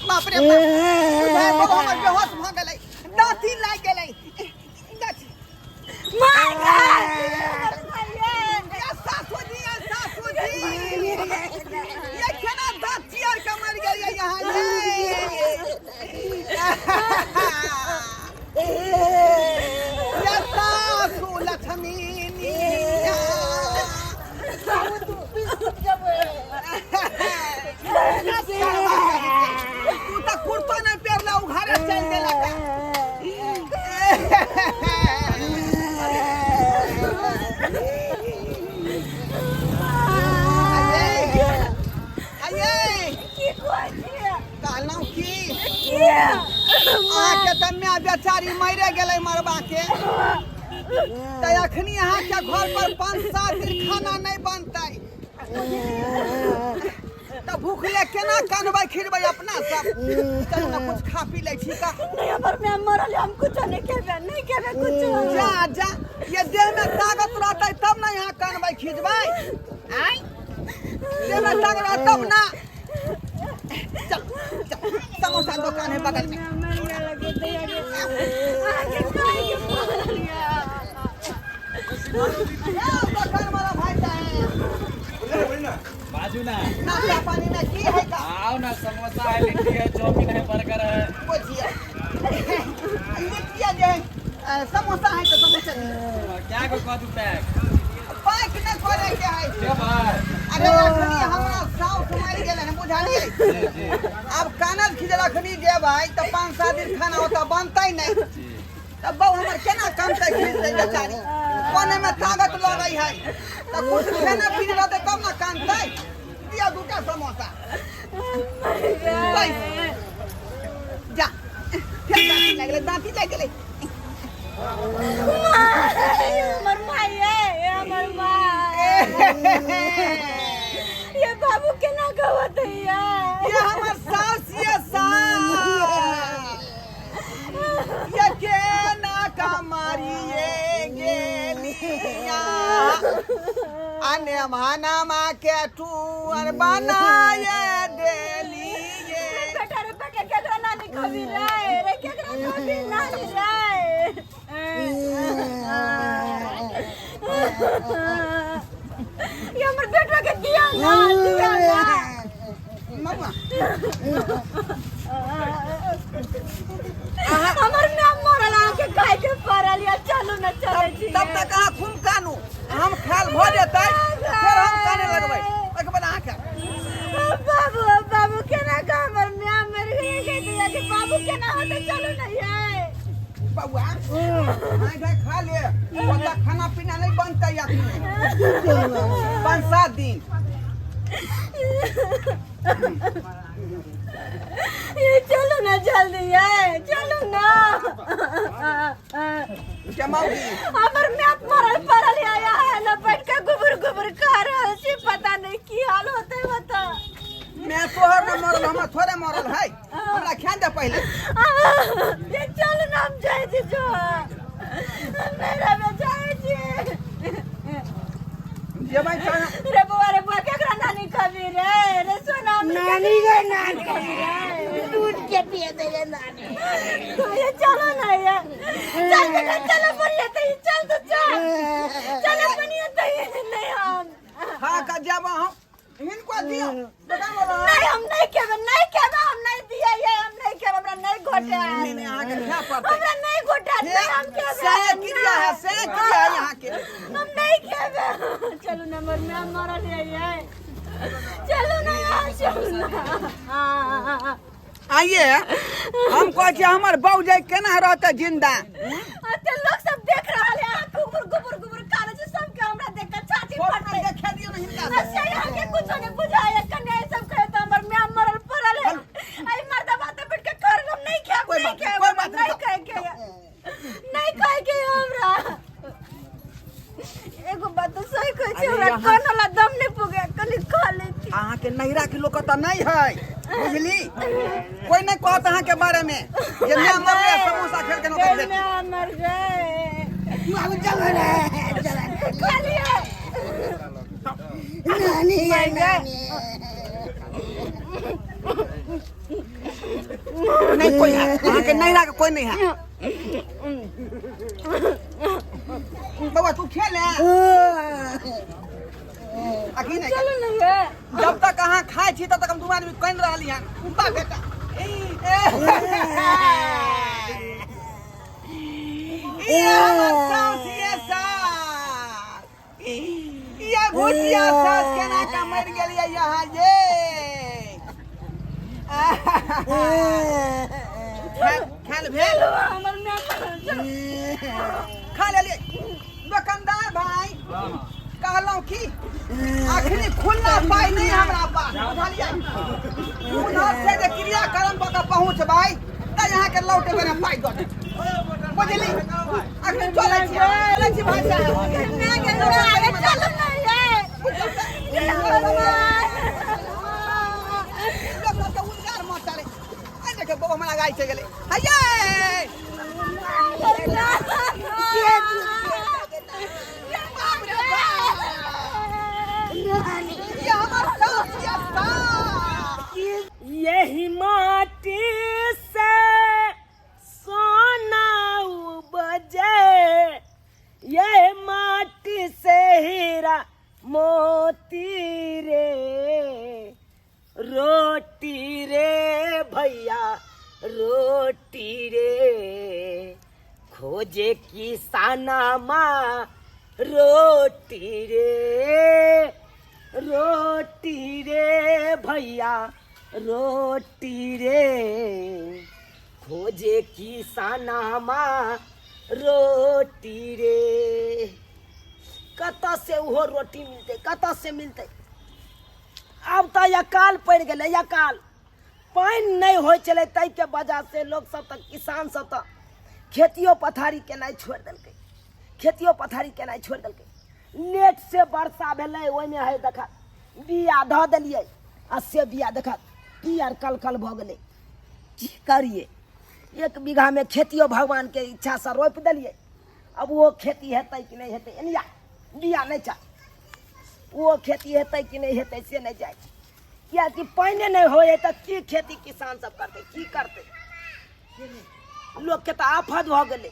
बाप रे बाप हमर बेहोश भ गेलै दाँती लाग गेलै दाँती सासुजी ये केना दाँती आर के मर गेलियै यहाँ ये सासु लक्ष्मी बेचारी मरे गेलै मरबा के तो अखनी यहाँ के घर पर 5-7 दिन खाना नहीं बनतै तो भूखले केना कानबै खिरबै अपना सब चलू ना कुछ खा पी लै छी का नहीं हमर में मरल हम कुछ नहीं खेबे कुछ जा जा ये देह में ताकत रहतै तब ना यहाँ कानबै खिजबै आइ देह में ताकत रहतै तब ना चल समोसा दुकान है बगल में बाजू ना नाश्ता पानी में की है का आओ ना समोसा है लिट्टी है चाउमीन है बर्गर है पूछिए लिट्टी है समोसा है तो समोसा क्या को कह दू पैक पैक नहीं करे के है के भाई अरे अखनी हमरा साउथ मार गेले है बुझाली अब कानल खिजल अखनी जे भाई तो 5-7 दिन खाना होता बनतै नहीं तब बहु हमर केना कामतै खिजतै बेचारी कोने में ताकत लगै है तो कुछ खाना पीना रहतै तब ना कानतै दिया दूटा समोसा जा फिर दांती लग गेलै हमर माई है हमर माई ये बाबू केना कहत है ये हमर सास ये केना कमारिए गेलिया अने माना माँ के टूर बनाए देलिए बेटा रे बेटा केकरा नानी खबी रे केकरा नानी नानी रे ये हमर बेटा के दिया ना मम्मा हमर नाम मरल आके काहे के परल या चलू ना चले छी तब तक कहाँ खून कानू हम ख्याल भ जेतै फिर हम काने लगबै ओके बाद अहाँ क्या बाबू केना का हमर म्या मर गई के दिया के बाबू केना होते चलू ना ये बउआ हां खा ले ओता खाना पीना नहीं बनतै अखनी 5-7 दिन ये चलो ना जल्दी ये चलो ना जमाऊगी हमर मैप मरल पड़ल आया है ना बैठ के गुबर गुबर कर रहल छी पता नहीं की हाल होते बता मैं तोहर न मरल हम थोड़े मरल है हमरा ख्याल दे पहले ये चलो ना हम जाए छी जो मेरा में जाए छी ये भाई खाना रे बुआ केकरा नानी खबी रे सोना नानी गे नानी दूध के पिए दे रे नानी ये चलो ना ये चल बेटा चलो बढ़िया तो चल तो चलो बढ़िया तो नहीं हम हां का जब हम इनको दियो दुकान वाला नहीं हम नहीं खेबे हम नहीं दिया ये हम नहीं खेबे हमरा नहीं घोटा नहीं आगे क्या पड़ता हमरा नहीं घोटा हम खेबे से किया है यहां के हम नहीं खेबे चलो ना मर में मरल ये चलो ना यार चलो ना आइए हम कह छी हमर बाऊ जाय केना रहते जिंदा ते लोग सब देख रहा है गुबुर गुबुर गुबुर काले जे सब के हमरा देख के छाती फोटो फट गई देखा दियो नहीं हिनका अच्छा यहाँ के कुछ ने बुझाया कन्या सब कहे तो हमर म्याम मरल पड़ल है आई मर्दा बात बैठ के कर हम नहीं खाए कोई नहीं बात खाए कोई बात नहीं खाए के नहीं खाए के हमरा एगो बात तो सही कह छी हमरा कान वाला दम नहीं पुगे कनी खा लेती अहाँ के नहिरा के लोग त नहीं है बुझली कोई नहीं कहत अहाँ के बारे में जे मैं मर गए समोसा खेल के नौकर देती मैं मर गए चल रे खा लिया नानी नहीं कोई है अहाँ के नहिरा के कोई नहीं है बाबा तू खेल है अखी नहीं चलो ना ये जब तक अहाँ खाए छी तब तक हम दू आदमी कइन रहली हन बा बेटा ये भुजिया सास केना का मर गेलिए यहाँ ये खेल भेल हमर में खा लेलिए दुकानदार भाई कहलौं की आखिरी खुला पाई नहीं हमरा पास बुझलिए उधर से जे क्रियाक्रम पर पहुंच भाई त यहाँ के लौटे बने पाई दो बुझली अखिरी चले छी भाई साहब मैं के आगे चलो ना ये हमरा गाय से गेले हये यही माटी से सोना उपजे यह माटी से हीरा मोती रे रोटी रे भैया रोटी रे खोजे किसाना माँ रोटी रे भैया रोटी रे खोजे किसाना माँ रोटी रे कतऽ से उहो रोटी मिलते कतऽ से मिलते अब तो अकाल पड़ गए अकाल पानी नहीं हो चले तै के वजह से लोग सब तक किसान सब तक खेतियो पथारी केनाइ छोड़ देलकै खेतियो पथारी केनाइ छोड़ देलकै लेट से वर्षा भेलै ओइमे है देखा बिया धऽ देलियै आ से बिया देखा पियर कल कल भऽ गेलै की करिए 1 बीघा में खेतियो भगवान के इच्छा से रोपि देलियै अब वो खेती हेतै कि नहीं हेतै एनिया बिया नहीं चाह वो खेती हेतै कि नहीं हेतै से नहीं जाए किया कि पानी नहीं होए तो की खेती किसान सब करते की करते लोग के तो आफत भ गेलै